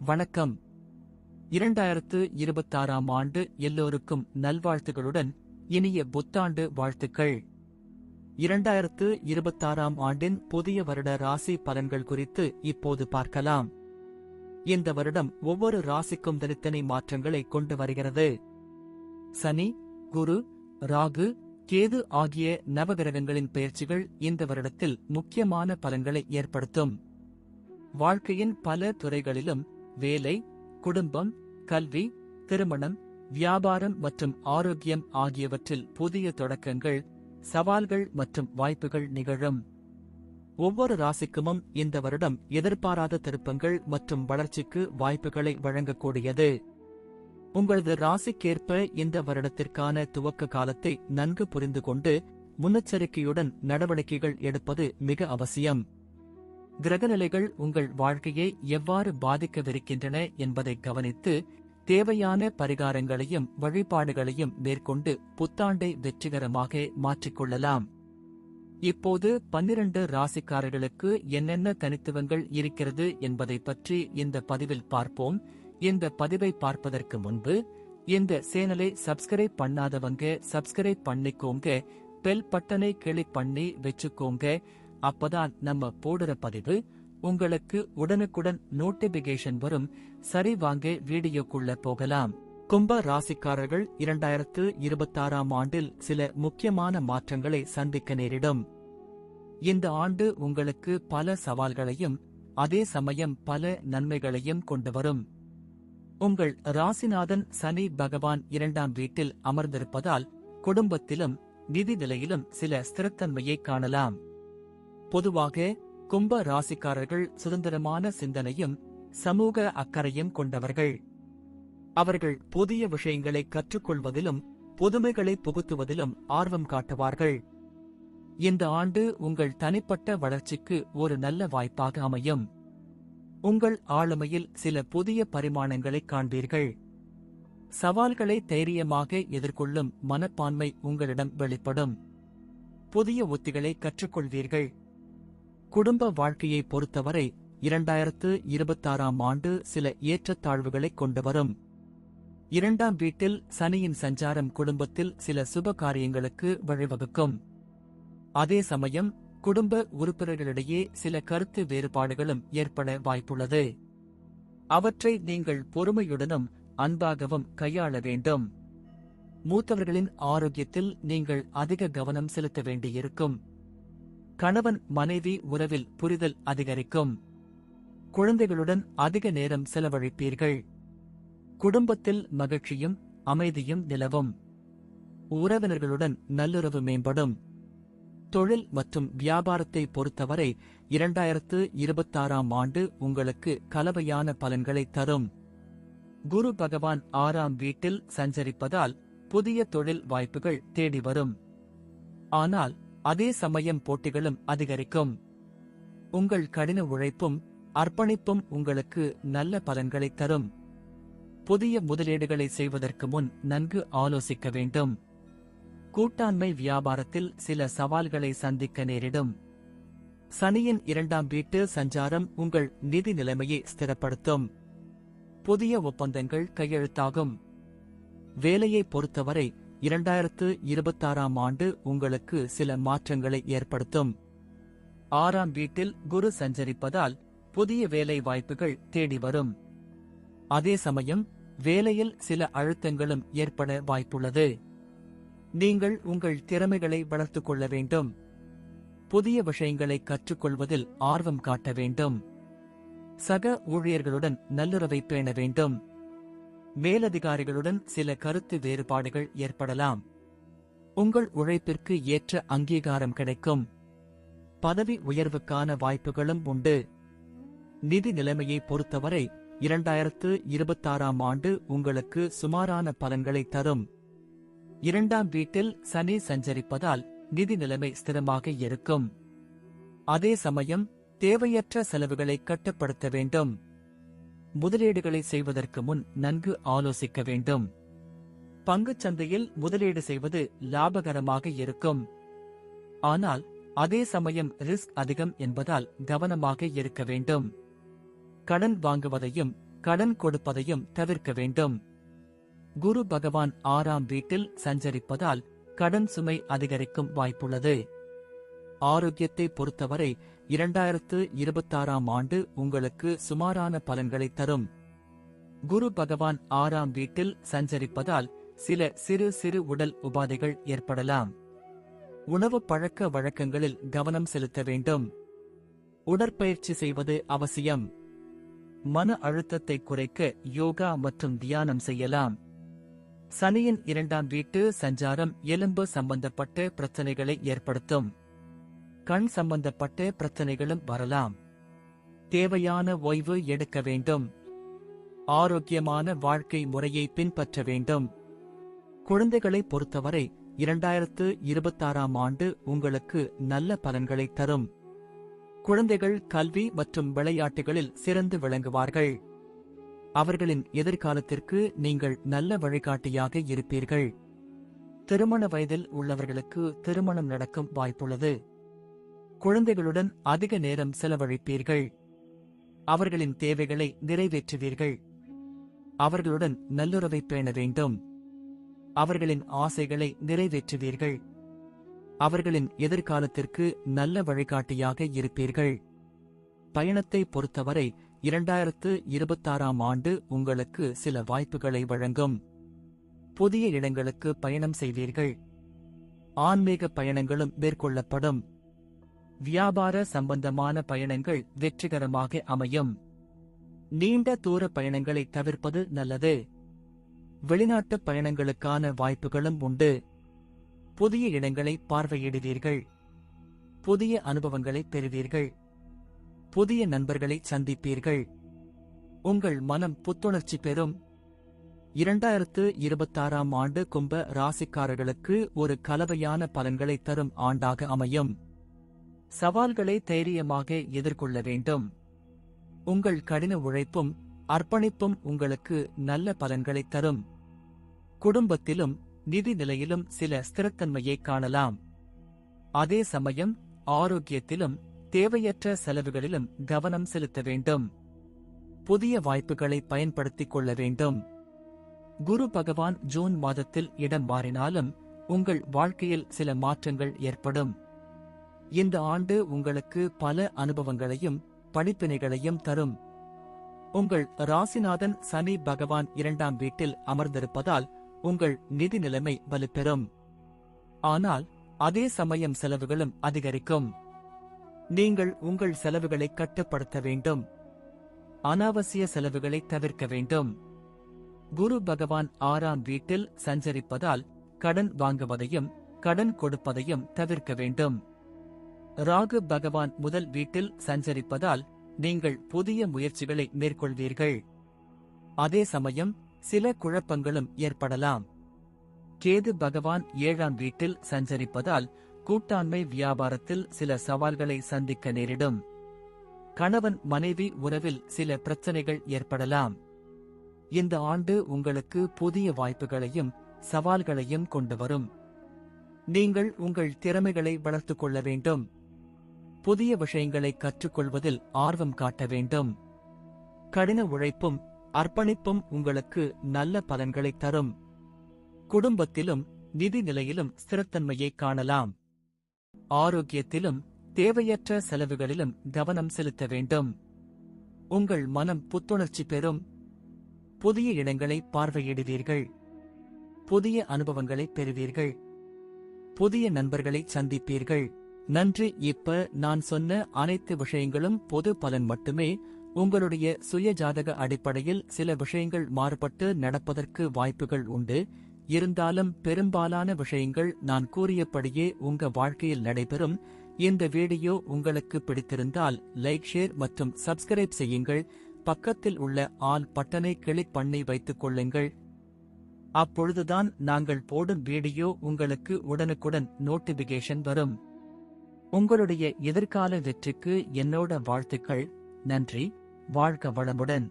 வணக்கம். 2026ஆம் ஆண்டு எல்லோருக்கும் நல்வாழ்த்துகளுடன் இனிய புத்தாண்டு வாழ்த்துக்கள். 2026ஆம் ஆண்டின் புதிய வருட ராசி பலன்கள் குறித்து இப்போது பார்க்கலாம். இந்த வருடம் ஒவ்வொரு ராசிக்கும் தனித்தனி மாற்றங்களை கொண்டு வருகிறது. சனி, குரு, ராகு, கேது ஆகிய நவகிரகங்களின் பெயர்ச்சிகள் இந்த வருடத்தில் முக்கியமான பலன்களை ஏற்படுத்தும். வாழ்க்கையின் பல துறைகளிலும் வேலை, குடும்பம், கல்வி, திருமணம், வியாபாரம் மற்றும் ஆரோக்கியம் ஆகியவற்றில் புதிய தொடக்கங்கள், சவால்கள் மற்றும் வாய்ப்புகள் நிகழும். ஒவ்வொரு ராசிக்குமும் இந்த வருடம் எதிர்பாராத திருப்பங்கள் மற்றும் வளர்ச்சிக்கு வாய்ப்புகளை வழங்கக்கூடியது. உங்களது ராசிக்கேற்ப இந்த வருடத்திற்கான துவக்க காலத்தை நன்கு புரிந்து கொண்டு முன்னெச்சரிக்கையுடன் நடவடிக்கைகள் எடுப்பது மிக அவசியம். கிரகநிலைகள் உங்கள் வாழ்க்கையை எவ்வாறு பாதிக்கவிருக்கின்றன என்பதை கவனித்து தேவையான பரிகாரங்களையும் வழிபாடுகளையும் மேற்கொண்டு புத்தாண்டை வெற்றிகரமாக மாற்றிக்கொள்ளலாம். இப்போது 12 ராசிக்காரர்களுக்கு என்னென்ன தனித்துவங்கள் இருக்கிறது என்பதை பற்றி இந்த பதிவில் பார்ப்போம். இந்த பதிவை பார்ப்பதற்கு முன்பு இந்த சேனலை சப்ஸ்கிரைப் பண்ணாதவங்க சப்ஸ்கிரைப் பண்ணிக்கோங்க, பெல் பட்டனை கிளிக் பண்ணி வச்சுக்கோங்க. அப்பதான் நம்ம போடுற பதிவு உங்களுக்கு உடனுக்குடன் நோட்டிபிகேஷன் வரும். சரி, வாங்க வீடியோக்குள்ள போகலாம். கும்ப ராசிக்காரர்கள் 2026ஆம் ஆண்டில் சில முக்கியமான மாற்றங்களை சந்திக்க நேரிடும். இந்த ஆண்டு உங்களுக்கு பல சவால்களையும் அதே சமயம் பல நன்மைகளையும் கொண்டு வரும். உங்கள் ராசிநாதன் சனி பகவான் 2ஆம் வீட்டில் அமர்ந்திருப்பதால் குடும்பத்திலும் நிதி நிலையிலும் சில ஸ்திரத்தன்மையை காணலாம். பொதுவாக கும்ப ராசிக்காரர்கள் சுதந்திரமான சிந்தனையும் சமூக அக்கறையும் கொண்டவர்கள். அவர்கள் புதிய விஷயங்களை கற்றுக்கொள்வதிலும் புதுமைகளை புகுத்துவதிலும் ஆர்வம் காட்டுவார்கள். இந்த ஆண்டு உங்கள் தனிப்பட்ட வளர்ச்சிக்கு ஒரு நல்ல வாய்ப்பாக அமையும். உங்கள் ஆளுமையில் சில புதிய பரிமாணங்களை காண்பீர்கள். சவால்களை தைரியமாக எதிர்கொள்ளும் மனப்பான்மை உங்களிடம் வெளிப்படும். புதிய உத்திகளை கற்றுக்கொள்வீர்கள். குடும்ப வாழ்க்கையை பொறுத்தவரை 2026ஆம் ஆண்டு சில ஏற்றத்தாழ்வுகளை கொண்டு வரும். 2ஆம் வீட்டில் சனியின் சஞ்சாரம் குடும்பத்தில் சில சுப காரியங்களுக்கு வழிவகுக்கும். அதே சமயம் குடும்ப உறுப்பினர்களிடையே சில கருத்து வேறுபாடுகளும் ஏற்பட வாய்ப்புள்ளது. அவற்றை நீங்கள் பொறுமையுடனும் அன்பாகவும் கையாள வேண்டும். மூத்தவர்களின் ஆரோக்கியத்தில் நீங்கள் அதிக கவனம் செலுத்த வேண்டியிருக்கும். கணவன் மனைவி உறவில் புரிதல் அதிகரிக்கும். குழந்தைகளுடன் அதிக நேரம் செலவழிப்பீர்கள். குடும்பத்தில் மகிழ்ச்சியும் அமைதியும் நிலவும். உறவினர்களுடன் நல்லுறவு மேம்படும். தொழில் மற்றும் வியாபாரத்தை பொறுத்தவரை 2026ஆம் ஆண்டு உங்களுக்கு கலவையான பலன்களை தரும். குரு பகவான் 6ஆம் வீட்டில் சஞ்சரிப்பதால் புதிய தொழில் வாய்ப்புகள் தேடி வரும். ஆனால் அதே சமயம் போட்டிகளும் அதிகரிக்கும். உங்கள் கடின உழைப்பும் அர்ப்பணிப்பும் உங்களுக்கு நல்ல பலன்களை தரும். புதிய முதலீடுகளை செய்வதற்கு முன் நன்கு ஆலோசிக்க வேண்டும். கூட்டாண்மை வியாபாரத்தில் சில சவால்களை சந்திக்க நேரிடும். சனியின் 2ஆம் வீட்டு சஞ்சாரம் உங்கள் நிதி நிலைமையை ஸ்திரப்படுத்தும். புதிய ஒப்பந்தங்கள் கையெழுத்தாகும். வேலையை பொறுத்தவரை 2026ஆம் ஆண்டு உங்களுக்கு சில மாற்றங்களை ஏற்படுத்தும். 6ஆம் வீட்டில் குரு சஞ்சரிப்பதால் புதிய வேலை வாய்ப்புகள் தேடி வரும். அதே சமயம் வேலையில் சில அழுத்தங்களும் ஏற்பட வாய்ப்புள்ளது. நீங்கள் உங்கள் திறமைகளை வளர்த்துக் கொள்ள வேண்டும். புதிய விஷயங்களை கற்றுக்கொள்வதில் ஆர்வம் காட்ட வேண்டும். சக ஊழியர்களுடன் நல்லுறவை பேண வேண்டும். மேலதிகாரிகளுடன் சில கருத்து வேறுபாடுகள் ஏற்படலாம். உங்கள் உழைப்பிற்கு ஏற்ற அங்கீகாரம் கிடைக்கும். பதவி உயர்வுக்கான வாய்ப்புகளும் உண்டு. நிதி நிலைமையை பொறுத்தவரை 2026ஆம் ஆண்டு உங்களுக்கு சுமாரான பலன்களை தரும். 2ஆம் வீட்டில் சனி சஞ்சரிப்பதால் நிதி நிலைமை ஸ்திரமாக இருக்கும். அதே சமயம் தேவையற்ற செலவுகளை கட்டுப்படுத்த வேண்டும். முதலீடுகளை செய்வதற்கு முன் நன்கு ஆலோசிக்க வேண்டும். பங்குச் சந்தையில் முதலீடு செய்வது லாபகரமாக இருக்கும். ஆனால் அதே சமயம் ரிஸ்க் அதிகம் என்பதால் கவனமாக இருக்க வேண்டும். கடன் வாங்குவதையும் கடன் கொடுப்பதையும் தவிர்க்க வேண்டும். குரு பகவான் 6ஆம் வீட்டில் சஞ்சரிப்பதால் கடன் சுமை அதிகரிக்கும் வாய்ப்புள்ளது. ஆரோக்கியத்தை பொறுத்தவரை 2026ஆம் ஆண்டு உங்களுக்கு சுமாரான பலன்களை தரும். குரு பகவான் 6ஆம் வீட்டில் சஞ்சரிப்பதால் சில சிறு சிறு உடல் உபாதைகள் ஏற்படலாம். உணவு பழக்க வழக்கங்களில் கவனம் செலுத்த வேண்டும். உடற்பயிற்சி செய்வது அவசியம். மன அழுத்தத்தை குறைக்க யோகா மற்றும் தியானம் செய்யலாம். சனியின் 2ஆம் வீட்டு சஞ்சாரம் எலும்பு சம்பந்தப்பட்ட பிரச்சனைகளை ஏற்படுத்தும். கண் சம்பந்தப்பட்ட பிரச்சனைகளும் வரலாம். தேவையான ஓய்வு எடுக்க வேண்டும். ஆரோக்கியமான வாழ்க்கை முறையை பின்பற்ற வேண்டும். குழந்தைகளை பொறுத்தவரை 2026ஆம் ஆண்டு உங்களுக்கு நல்ல பலன்களை தரும். குழந்தைகள் கல்வி மற்றும் விளையாட்டுகளில் சிறந்து விளங்குவார்கள். அவர்களின் எதிர்காலத்திற்கு நீங்கள் நல்ல வழிகாட்டியாக இருப்பீர்கள். திருமண வயதில் உள்ளவர்களுக்கு திருமணம் நடக்கும் வாய்ப்புள்ளது. குழந்தைகளுடன் அதிக நேரம் செலவழிப்பீர்கள். அவர்களின் தேவைகளை நிறைவேற்றுவீர்கள். அவர்களுடன் நல்லுறவை பேண வேண்டும். அவர்களின் ஆசைகளை நிறைவேற்றுவீர்கள். அவர்களின் எதிர்காலத்திற்கு நல்ல வழிகாட்டியாக இருப்பீர்கள். பயணத்தை பொறுத்தவரை 2026ஆம் ஆண்டு உங்களுக்கு சில வாய்ப்புகளை வழங்கும். புதிய இடங்களுக்கு பயணம் செய்வீர்கள். ஆன்மீக பயணங்களும் மேற்கொள்ளப்படும். வியாபார சம்பந்தமான பயணங்கள் வெற்றிகரமாக அமையும். நீண்ட தூர பயணங்களை தவிர்ப்பது நல்லது. வெளிநாட்டு பயணங்களுக்கான வாய்ப்புகளும் உண்டு. புதிய இடங்களை பார்வையிடுவீர்கள். புதிய அனுபவங்களை பெறுவீர்கள். புதிய நண்பர்களை சந்திப்பீர்கள். உங்கள் மனம் புத்துணர்ச்சி பெறும். 2026ஆம் ஆண்டு கும்ப ராசிக்காரர்களுக்கு ஒரு கலவையான பலன்களை தரும் ஆண்டாக அமையும். சவால்களை தைரியமாக எதிர்கொள்ள வேண்டும். உங்கள் கடின உழைப்பும் அர்ப்பணிப்பும் உங்களுக்கு நல்ல பலன்களை தரும். குடும்பத்திலும் நிதி நிலையிலும் சில ஸ்திரத்தன்மையை காணலாம். அதே சமயம் ஆரோக்கியத்திலும் தேவையற்ற செலவுகளிலும் கவனம் செலுத்த வேண்டும். புதிய வாய்ப்புகளை பயன்படுத்திக் கொள்ள வேண்டும். குரு பகவான் ஜூன் மாதத்தில் இடம் மாறினாலும் உங்கள் வாழ்க்கையில் சில மாற்றங்கள் ஏற்படும். இந்த ஆண்டு உங்களுக்கு பல அனுபவங்களையும் படிப்பினைகளையும் தரும். உங்கள் ராசிநாதன் சனி பகவான் 2ஆம் வீட்டில் அமர்ந்திருப்பதால் உங்கள் நிதி நிலைமை வலுப்பெறும். ஆனால் அதே சமயம் செலவுகளும் அதிகரிக்கும். நீங்கள் உங்கள் செலவுகளை கட்டுப்படுத்த வேண்டும். அனாவசிய செலவுகளை தவிர்க்க வேண்டும். குரு பகவான் 6ஆம் வீட்டில் சஞ்சரிப்பதால் கடன் வாங்குவதையும் கடன் கொடுப்பதையும் தவிர்க்க வேண்டும். ராகு பகவான் முதல் வீட்டில் சஞ்சரிப்பதால் நீங்கள் புதிய முயற்சிகளை மேற்கொள்வீர்கள். அதே சமயம் சில குழப்பங்களும் ஏற்படலாம். கேது பகவான் 7ஆம் வீட்டில் சஞ்சரிப்பதால் கூட்டாண்மை வியாபாரத்தில் சில சவால்களை சந்திக்க நேரிடும். கணவன் மனைவி உறவில் சில பிரச்சனைகள் ஏற்படலாம். இந்த ஆண்டு உங்களுக்கு புதிய வாய்ப்புகளையும் சவால்களையும் கொண்டு வரும். நீங்கள் உங்கள் திறமைகளை வளர்த்துக் கொள்ள வேண்டும். புதிய விஷயங்களை கற்றுக்கொள்வதில் ஆர்வம் காட்ட வேண்டும். கடின உழைப்பும் அர்ப்பணிப்பும் உங்களுக்கு நல்ல பலன்களை தரும். குடும்பத்திலும் நிதி நிலையிலும் ஸ்திரத்தன்மையை காணலாம். ஆரோக்கியத்திலும் தேவையற்ற செலவுகளிலும் கவனம் செலுத்த வேண்டும். உங்கள் மனம் புத்துணர்ச்சி பெறும். புதிய இடங்களை பார்வையிடுவீர்கள். புதிய அனுபவங்களை பெறுவீர்கள். புதிய நண்பர்களை சந்திப்பீர்கள். நன்றி. இப்ப நான் சொன்ன அனைத்து விஷயங்களும் பொது பலன் மட்டுமே. உங்களுடைய சுய ஜாதக அடிப்படையில் சில விஷயங்கள் மாறுபட்டு நடப்பதற்கு வாய்ப்புகள் உண்டு. இருந்தாலும் பெரும்பாலான விஷயங்கள் நான் கூறியபடியே உங்க வாழ்க்கையில் நடைபெறும். இந்த வீடியோ உங்களுக்கு பிடித்திருந்தால் லைக், ஷேர் மற்றும் சப்ஸ்கிரைப் செய்யுங்கள். பக்கத்தில் உள்ள ஆல் பட்டனை கிளிக் பண்ணி வைத்துக் கொள்ளுங்கள். அப்பொழுதுதான் நாங்கள் போடும் வீடியோ உங்களுக்கு உடனுக்குடன் நோட்டிபிகேஷன் வரும். உங்களுடைய எதிர்கால வெற்றிக்கு என்னோட வாழ்த்துக்கள். நன்றி. வாழ்க வளமுடன்.